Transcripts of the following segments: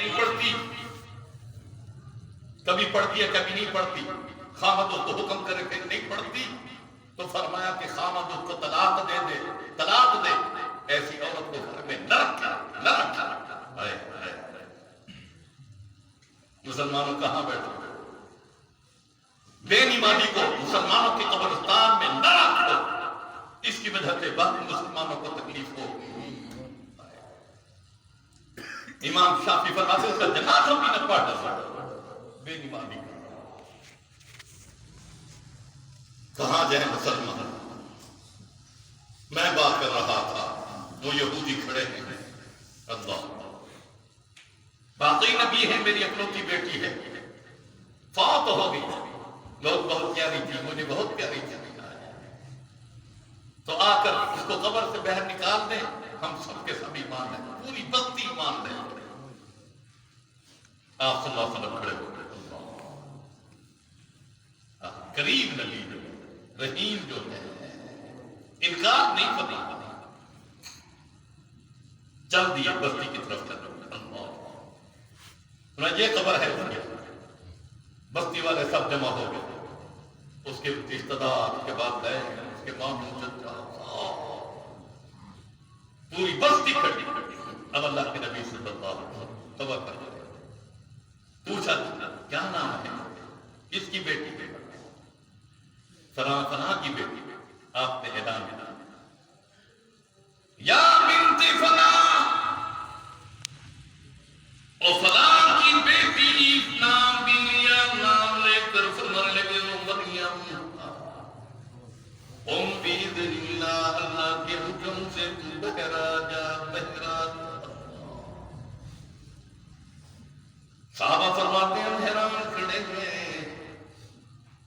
نہیں پڑھتی، کبھی پڑھتی ہے کبھی نہیں پڑھتی، خامد اس کو حکم کرے کہ نہیں پڑھتی تو فرمایا کہ خامد اس کو طلاق دے دے، طلاق دے، ایسی عورت کو گھر میں نہ رکھا، نہ رکھا۔ مسلمانوں کہاں بیٹھو، بے نمازی کو مسلمانوں کے قبرستان میں نہ رکھو، اس کی وجہ سے باقی مسلمانوں کو تکلیف ہو۔ امام شافعی فرماتے اس کا جنازہ بھی نہ پڑھا بے نمازی کا۔ کہاں جائیں مسلمان؟ میں بات کر رہا تھا، وہ یہودی کھڑے ہیں، اللہ باقی نبی ہے، میری اکلوتی بیٹی ہے، فوت ہو گئی، لوگ بہت پیاری تھی، مجھے بہت پیاری تھی، تو آ کر اس کو قبر سے باہر نکال دیں، ہم سب کے سب ایمان لیں، پوری بستی ایمان لیں۔ آپ صلی اللہ علیہ وسلم کھڑے ہو گئے، قریب نبی رحیم جو ہے، انکار نہیں کرنا، چل دیا بستی کی طرف چل، یہ قبر ہے، بستی والے سب جمع ہو گئے، اس کے رشتہ دار، اس کے بعد گئے، اس کے ماموں چچا، پوری بستی کھڑی۔ اب اللہ کے نبی صلی اللہ علیہ وسلم قبر پر گئے، پوچھا کیا نام ہے، کس کی بیٹی ہے؟ فلاں فلاں کی بیٹی۔ آپ نے اعلان کیا، یا بنت فلاں، اور فلاں کی بیٹی، نام بھی لیا، نام لے کر فرمان لگے مریم، بِإِذْنِ اللہ، اللہ کے حکم سے تو بہرا جا، بہرا جا۔ صحابہ فرماتے ہیں حیران کھڑے ہوئے،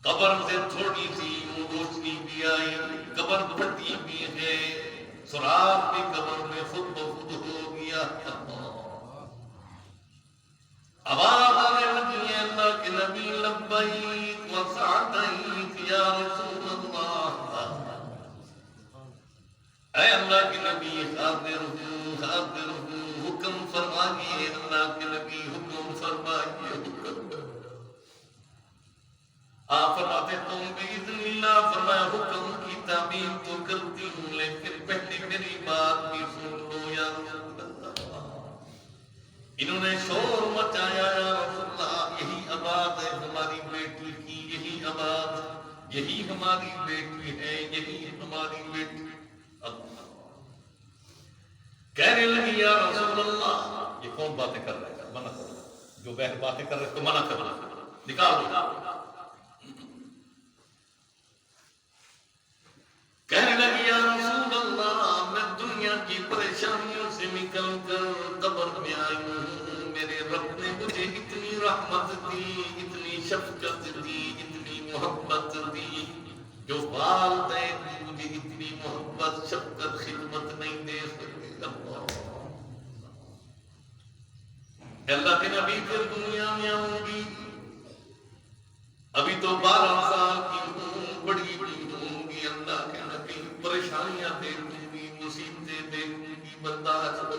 قبر سے تھوڑی سی روشنی بھی آئی، قبر پھٹی بھی ہے، سراغ بھی قبر میں خود بخود ہو گیا۔ آواز آنے لگی ہے، اللہ کے نبی لبیک و سعدیک یا رسول اللہ، اے اللہ کے نبی حاضر ہوں، حاضر ہوں، حکم فرمائیے، اللہ کے نبی حکم فرمائیے، حکم۔ آپ فرماتے تم بِإِذْنِ اللہ، فرمایا حکم کی تعمیر تو کرتی ہوں، لیکن پہلے میری بات بھی سن لو یا رسول اللہ۔ انہوں نے شور مچایا، یا رسول اللہ، یہی آواز ہے ہماری بیٹی کی، یہی آواز، یہی ہماری بیٹی ہے، یہی ہماری بیٹی۔ کہنے لگی یا رسول اللہ، یہ کون باتیں کر رہے ہیں؟ منع کرو، جو بہر باتیں کر رہے ہیں تو منع کرنا، نکال دو۔ کہنے لگی یا رسول اللہ، میں دنیا کی پریشانیوں سے نکل کر قبر میں آئی ہوں، میرے رب نے مجھے اتنی رحمت دی، اتنی شفقت دی، اتنی محبت دی، جو والدین مجھے اتنی محبت، شفقت، خدمت نہیں دے سکتے۔ اللہ کے نبی پھر دنیا میں آؤں گی، ابھی تو 12 سال کی ہوں، بڑی بھی ہوں گی، اللہ کے نبی پریشانیاں دیکھوں گی، مصیبتیں دیکھوں گی، برداشت۔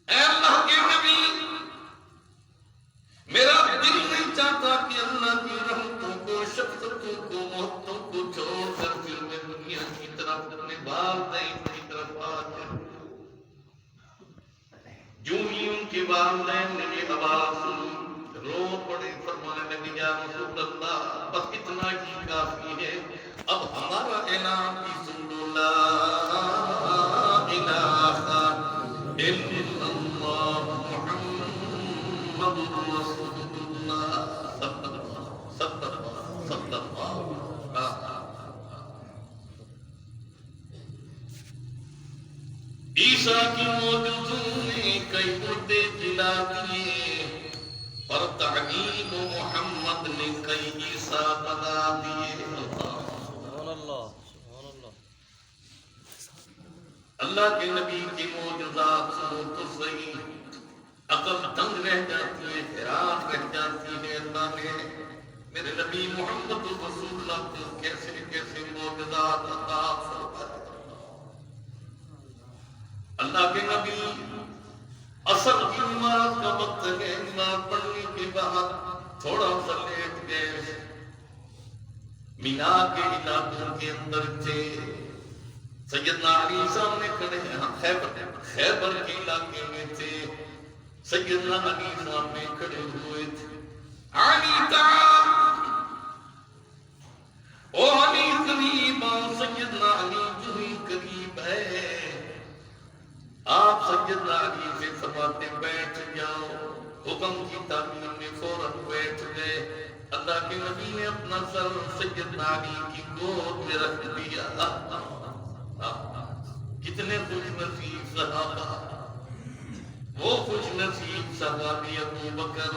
اے اللہ کے نبی، میرا دل نہیں چاہتا کہ اللہ کی رحمتوں کو، شفقتوں کو، محبتوں کو چھوڑ کر پھر میں دنیا کی طرف، اپنے والدین کی طرف آ جاؤں۔ جو ہی ان کے والدین نے یہ آواز سنی، رو پڑے، فرمانے لگے یا رسول اللہ، بس اتنا ہی کافی ہے، اب ہمارا اعلان بھی سن لو، لا الہ الا اللہ محمد رسول اللہ، صلی اللہ۔ عیسیٰ کی موجودوں نے کئی مردے جلا دیے، پر تعلیم محمد نے کئی عیسیٰ بنا دیے۔ اللہ کے نبی کی معجزات سنو تو صحیح، عقل دنگ رہ جاتی ہے، حیران رہ جاتی ہے، اللہ نے میرے نبی محمد رسول اللہ کو کیسے کیسے معجزات عطا فرمائے۔ اللہ کے نبی اثر کی وقت ہے نماز پڑھنے کے بعد تھوڑا سا لیٹ گئے. مینا کے علاقوں کے اندر تھے. سیدنا علی سامنے کھڑے ہیں. خیبر کے علاقے میں تھے. سیدنا علی سامنے کھڑے ہوئے تھے. علی تعال او علی قریب آؤ. سیدنا علی جو ہی قریب ہے آپ سیدنا علی سے فرماتے بیٹھ جاؤ. حکم کی تعمیر میں فوراً بیٹھ گئے. اللہ کے نبی نے اپنا سر سیدنا علی کی گود میں رکھ دیا. کتنے خوش نصیب صحابہ. وہ خوش نصیب صحابی ابو بکر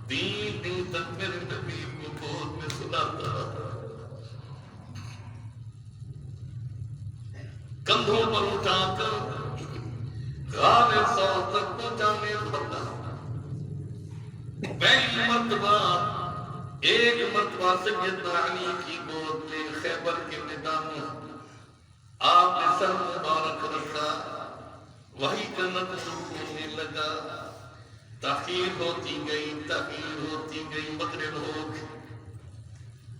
3 دن تک میرے نبی کو گود میں سلاتا رہا. کندھوں پر اٹھا کر غار ثور تک پہنچانے لگا. پہلی مرتبہ ایک مرتبہ سیدنا علی کی گود میں خیبر کے میدان میں آپ نے سر مبارک رکھا. وہی کا نقص ہونے لگا. تاخیر ہوتی گئی مغرب ہو گئی.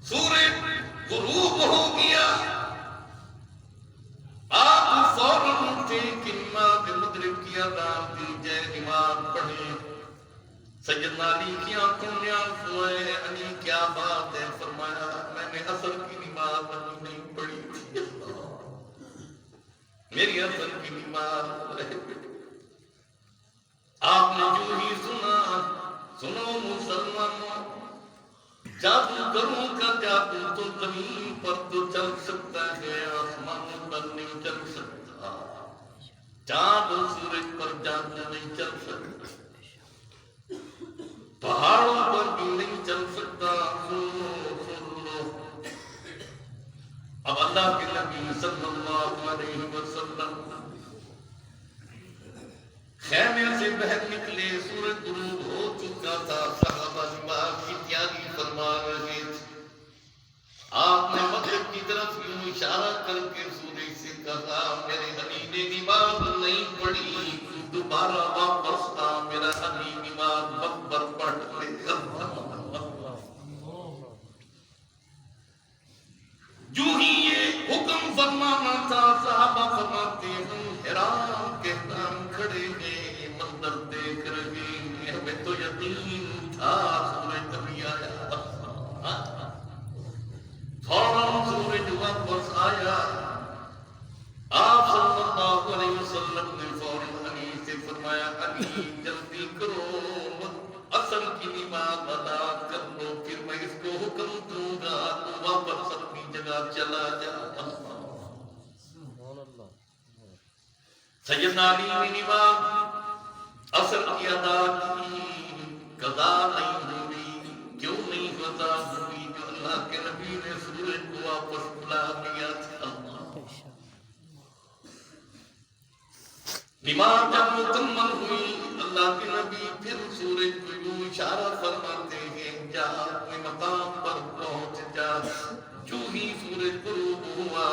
سورج غروب ہو گیا. آپ فوراً اٹھے کہ نماز مغرب کی اذان دی جائے نماز پڑھیں. سیدنا علی کی آنکھوں میں آنسو آئے. علی کیا بات ہے؟ فرمایا میں نے عصر کی نماز نہیں پڑھی تھی. میری عصر کی نماز رہ گئی. آپ نے جو ہی سنو مسلمانوں جادوگروں کا جادو تو زمین پر تو چل سکتا ہے آسمانوں پر نہیں چل سکتا. چاند و سورج پر جادو نہیں چل سکتا. پہاڑوں پر بھی نہیں چل سکتا. اب اللہ کے نبی صلی اللہ علیہ وسلم خیمے سے باہر نکلے. سورج غروب ہو چکا تھا. صحابہ نماز کی تیاری فرما رہے تھے. آپ نے مغرب کی طرف یوں اشارہ کر کے سورج سے کہا میرے علی نے نماز نہیں پڑھی. دوبارہ واپس آ. میرا علی نماز مقبر پڑھ لے. جو ہی یہ حکم فرمانا تھا صحابہ فرماتے ہم حیران کے نام کھڑے ہیں. منظر دیکھ رہے ہیں. ہمیں تو یقین تھا سورج ابھی آیا. فوراً سورج واپس آیا. آپ صلی اللہ علیہ وسلم نے فوراً علی سے فرمایا علی جلدی کرو عصر کی نماز ادا کر لو پھر میں اس کو حکم دوں گا تو واپس اپنی جگہ چلا جا. سیدنا علی نے نماز عصر کی ادا کی. قضا نہیں ہوئی. کیوں نہیں قضا ہوئی؟ جو اللہ کے نبی نے سورج کو واپس بلا دیا تھا. نماز جب مکمل ہوئی اللہ کے نبی پھر سورج کو یوں اشارہ فرماتے ہیں جا اپنے مقام پر پہنچ جا. جو ہی سورج غروب ہوا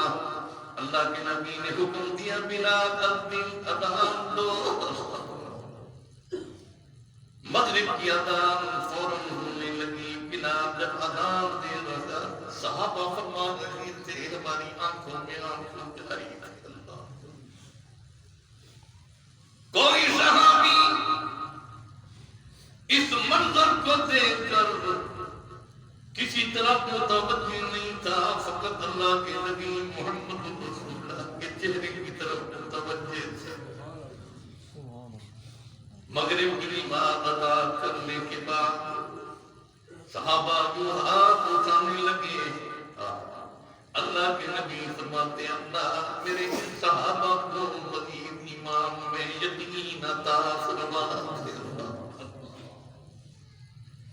اللہ کے نبی نے حکم دیا بلال اذان دو. مغرب کی اذان فوراً ہونے لگی. بلال جب اذان دے رہا صحابہ فرما رہے تھے ہماری آنکھوں میں آنکھوں جاری. کوئی صحابی اس منظر کو دیکھ کر کسی طرف متوجہ نہیں تھا. فقط اللہ کے نبی محمد رسول اللہ کے چہرے کی طرف متوجہ تھے. مغرب کی نماز ادا کرنے کے بعد صحابہ جو ہاتھ اٹھانے لگے. اللہ کے نبی فرماتے اللہ میرے صحابہ کو مزید ایمان میں یقین عطا فرما.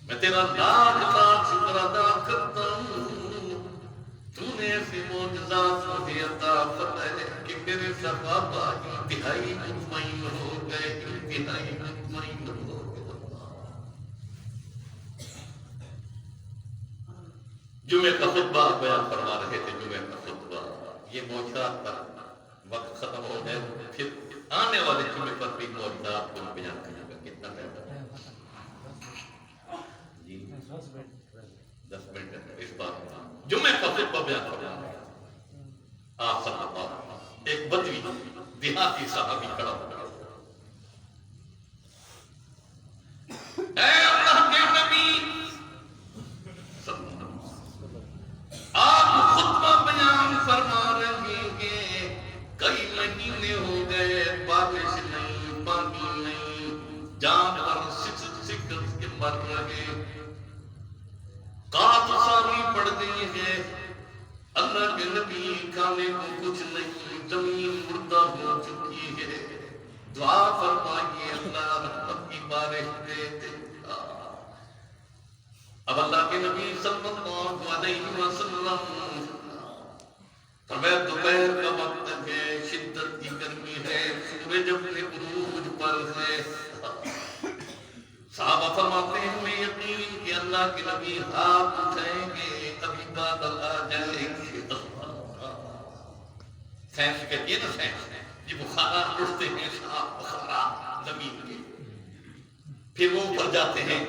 میں تیرا لاکھ لاکھ شکر ادا کرتا ہوں تو نے ایسے معجزات مجھے عطا فرمائے کہ میرے صحابہ انتہائی مطمئن ہو گئے. انتہائی مطمئن ہو گئے. جمعہ کا خطبہ بیان فرما رہے تھے. جمعہ کا خطبہ یہ معجزات کا وقت ختم ہو گئے. پھر آنے والے جمعے پر بھی معجزات کو بیان کرنے کا کتنا ٹائم موقف بیان کرنا آپ صلی اللہ علیہ وسلم ایک بدوی دیہاتی صحابی کھڑا ہو اے اللہ کے نبی آپ خطبہ بیان فرما رہے ہیں کئی مہینے ہو گئے بارش نہیں پانی نہیں جانور سکھ کے مر رہے قحط ساری پڑ گئی ہے اللہ کے نبی کھانے کو کچھ نہیں زمین مردہ ہو چکی ہے دعا فرمائیے اللہ رحمت کی بارش دے دے اب اللہ کے نبی صلی اللہ علیہ وسلم فرمایا دوپہر کا وقت ہے شدت کی گرمی ہے سورج اپنے عروج پر ہے صحابہ فرماتے ہیں ہمیں یقین کہ اللہ کے نبی ہاتھ اٹھائیں گے ابھی بادل آ جائے گی سائنس کہتی ہے نا سائنس یہ بخارات اٹھتے ہیں صاف بخارات زمین کے پھر وہ اوپر جاتے ہیں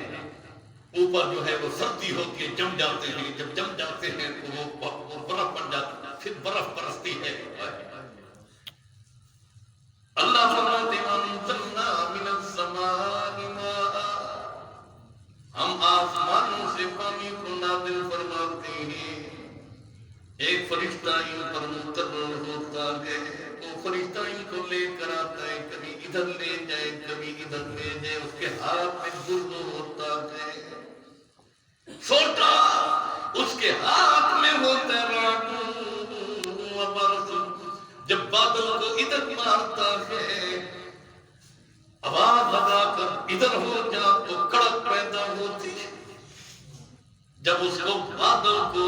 اوپر جو ہے وہ سردی ہوتی ہے جم جاتے ہیں جب جم جاتے ہیں تو وہ برف بن جاتی ہے پھر برف برستی ہے اللہ فرماتے ہیں وَأَنزَلْنَا مِنَ السَّمَاءِ مَاءً ہم آسمانوں سے پانی کو نازل فرماتے ہیں ایک فرشتہ ان پر مقرر ہوتا ہے وہ فرشتہ ان کو لے کر آتا ہے کبھی ادھر لے جائے کبھی ادھر لے جائے اس کے ہاتھ میں درد ہوتا ہے چھوٹا اس کے ہاتھ میں ہوتا ہے جب بادل کو ادھر مارتا ہے آواز لگا کر ادھر ہو جا تو کڑک پیدا ہوتی ہے جب اس کو بادل کو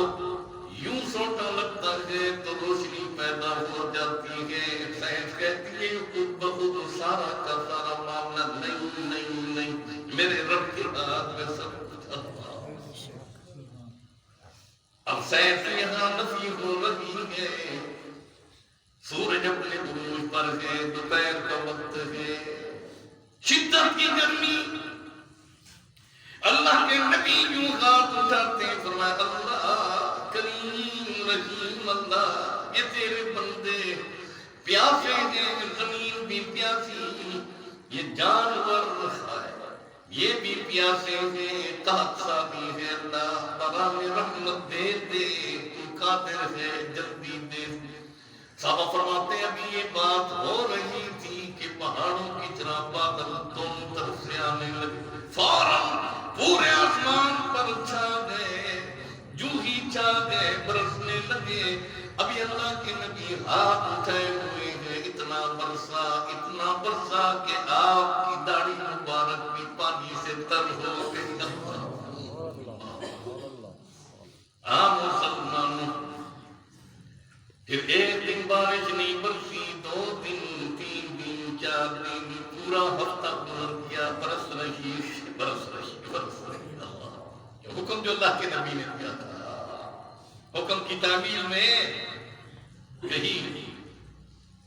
یوں سوٹا لگتا ہے تو روشنی پیدا ہو جاتی ہے سائنس کہتی ہے خود بخود سارا کا سارا معاملہ نہیں میرے رب کے ہاتھ میں سب کچھ اب سائنس یہاں نفی ہو رہی ہے سورج اپنے عروج پر ہے دوپہر کا وقت ہے شدت کی گرمی اللہ کے نبی یوں ہاتھ اٹھاتے ہیں فرمایا اللہ کریم رحیم اللہ یہ تیرے بندے پیاسے ہیں زمین بھی پیاسی یہ جانور یہ بھی پیاسے ہیں قحط سا بھی ہے اللہ براہ رحمت دے دے تو قادر ہے جلدی دے صحابہ فرماتے ہیں ابھی یہ بات ہو رہی تھی کہ پہاڑوں کی طرح بادل دونوں طرف سے آنے لگے فوراً پورے آسمان پر چھا گئے جو ہی چھا گئے برسنے لگے ابھی اللہ کے نبی ہاتھ اٹھائے ہوئے ہیں اتنا برسا کہ آپ کی داڑھی مبارک بھی پانی سے تر ہو گئی مسلمانوں پھر ایک دن بارش نہیں برسی 2 دن 3 دن 4 دن پورا ہفتہ گزر گیا برس رہی حکم جو اللہ کے نبی نے دیا تھا حکم کی تعمیل میں کہیں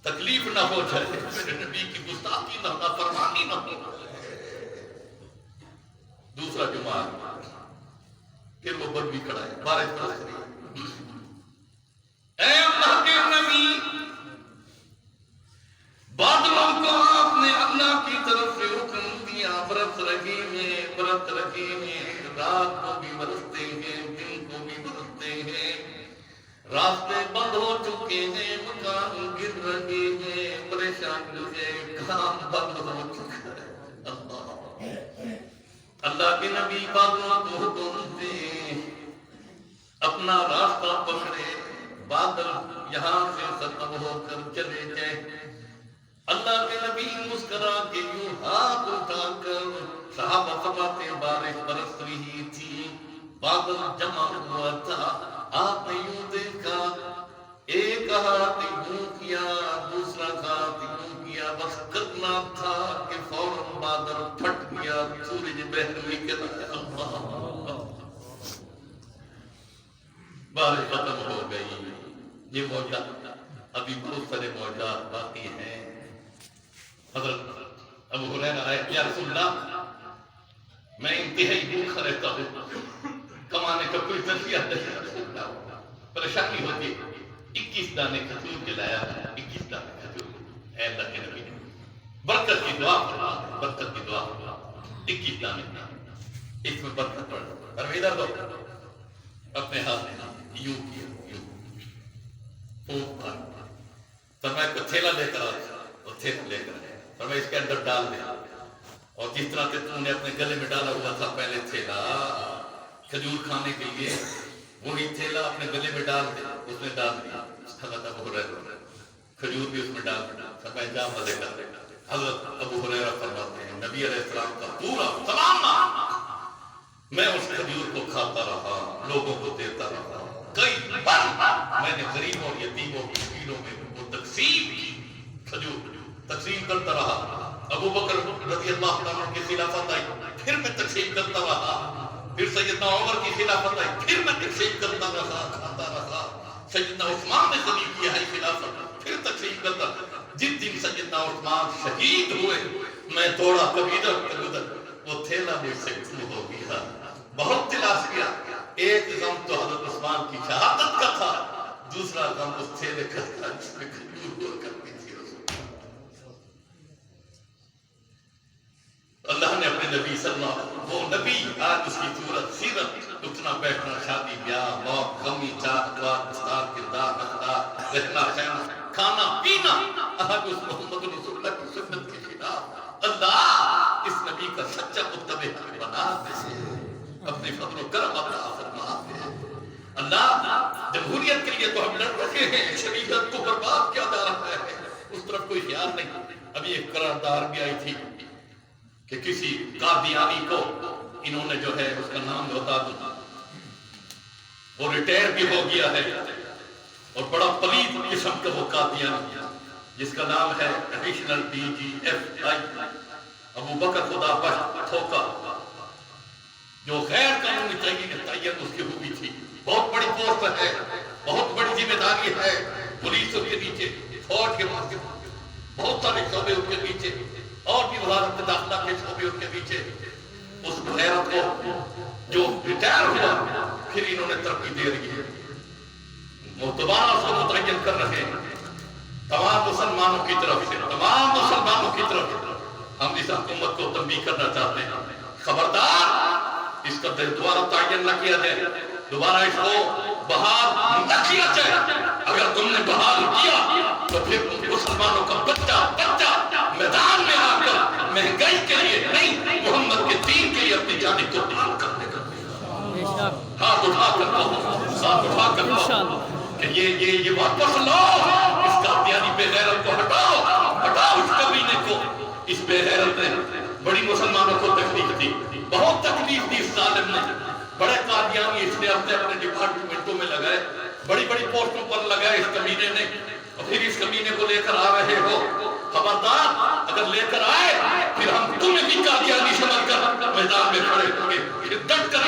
تکلیف نہ ہو جائے نبی کی گستاخی نہ فرمانی نہ ہو دوسرا جمعہ پھر وہ بدوی کھڑا ہے بارش برس رہی اے اللہ کے نبی بادلوں کو آپ نے اللہ کی طرف سے حکم دیا برس رہے ہیں رات کو بھی برستے ہیں دن کو بھی برستے ہیں راستے بند ہو چکے ہیں مکان گر رہے ہیں پریشان ہے کام بند ہو چکا ہے اللہ کے نبی بادلوں کو حکم دے اپنا راستہ پکڑے بادل یہاں سے ختم ہو کر چلے جائیں اللہ کے نبی مسکرا کے یوں ہاتھ اٹھا کر صحابہ فرماتے ہیں بارش برس رہی تھی بادل جمع ہوا تھا آپ نے یوں دیکھا ایک ہاتھ یوں کیا دوسرا ہاتھ یوں کیا بس کرنا تھا کہ فوراً بادل پھٹ گیا سورج بہر نکلا بارش ختم ہو گئی یہ موجود ابھی بہت سارے موجود باقی ہیں حضرت ابو ہریرہ آئے یا رسول اللہ میں انتہائی بھوکا رہتا ہوں کمانے کا کوئی ذریعہ نہیں پریشانی ہوتی ہے. 21 دانے کھجور جلایا, 21 دانے کھجور. اے اللہ کے نبی برکت کی دعا فرما, برکت کی دعا فرما. 21 دانے اس میں برکت پڑ. اور ادھر دو اپنے ہاتھ میں یوں کیا, یوں فرمایا کو تھیلا لے کر اور تھیلا لے کر فرمایا اس کے اندر ڈال دے, اور جس طرح کہ تم نے اپنے گلے میں ڈالا ہوا تھا پہلے تھیلا کھجور کھانے کے لیے, وہی تھیلا اپنے گلے میں ڈال دے. اس نے ڈال دیا, حضرت ابو ہریرہ کھجور بھی اس میں ڈال دیا. فرمایا جا مزے کر دے. حضرت ابو ہریرہ فرماتے ہیں نبی علیہ السلام کا پورا تمام میں اس کھجور کو کھاتا رہا, لوگوں کو دیتا رہا. کئی بار میں نے غریبوں اور یتیموں مسکینوں میں وہ تقسیم کی, کھجور تقسیم کرتا رہا. ابو بکر رضی اللہ عنہ کی خلافت آئی, پھر میں تقسیم کرتا رہا. پھر سیدنا عمر کی خلافت آئی, پھر میں تقسیم کرتا رہا, کھاتا رہا. سیدنا عثمان نے قبول کیا ہے خلافت, پھر تقسیم کرتا. جس دن سیدنا عثمان شہید ہوئے میں دوڑا کبھی ادھر کبھی ادھر, وہ تھیلا مجھ سے گم ہو گیا. بہت تلاش کیا. ایک غم تو حضرت عثمان کی شہادت کا تھا, دوسرا غم اس تھیلے کا تھا جس میں کھجور ہوا کرتی تھی. اللہ نے اپنے نبی صلی اللہ علیہ وسلم, وہ نبی آج اس کی صورت سیرت, اٹھنا بیٹھنا شادی بیاہ موت غمی چاک بات استار کردار اقدار رہنا سہنا کھانا پینا, آج اس محمد رسول اللہ کی سنت کے خلاف. اللہ اس نبی کا سچا متبع بنا دے, اپنے فضل و کرم عطا فرما دے. اللہ جمہوریت کے لیے تو ہم لڑ رہے ہیں, شریعت کو برباد کیا جا رہا ہے, اس طرف کوئی خیال نہیں. ابھی ایک قرارداد بھی آئی تھی کہ کسی قادیانی کو انہوں نے جو ہے اس کا نام بتا دیا, وہ ریٹائر بھی ہو گیا ہے اور بڑا پلید قسم کا وہ قادیانی جس کا نام ہے ایڈیشنل DGFI ابو بکر خدا بخش تھوکا, جو غیر قانونی تعین اس کی ہوئی تھی. بہت بڑی پوسٹ ہے, بہت بڑی ذمہ داری ہے, پولیس اس کے نیچے, فوج کے پاس بہت سارے شعبے اس کے نیچے, اور بھی وزارت داخلہ کے شعبے اس کے پیچھے. اس غیرت کو جو ریٹائر ہوا پھر انہوں نے ترقی دے رہی ہے, دوبارہ اس کو متعین کر رہے ہیں. تمام مسلمانوں کی طرف سے, تمام مسلمانوں کی طرف ہم اس حکومت کو تنبیہ کرنا چاہتے ہیں, خبردار اس کا دوبارہ تعین نہ کیا جائے, دوبارہ اس کو بحال نہ کیا جائے. اگر تم نے بحال کیا تو پھر مسلمانوں کا بچہ میدان میں آ کر مہنگائی کے لیے نہیں, محمد کے دین کے لیے اپنی جان کو قربان کر دے گا. ہاتھ اٹھا کر کہو کہ یہ واپس لاؤ, اس قادیانی بے غیرت کو ہٹاؤ اس کمینے کو. اس بے غیرت نے بڑی مسلمانوں کو تکلیف دی, بہت تکلیف دی اس ظالم نے. بڑے قادیانی اس نے اپنے ڈپارٹمنٹوں میں لگائے, بڑی بڑی پوسٹوں پر لگائے اس کمینے نے, اور پھر اس کمینے کو لے کر آ رہے ہو. خبردار اگر لے کر آئے پھر ہم تمہیں بھی قادیانی سمجھ کر میدان میں کھڑے ہوں گے, پھر ڈٹ کر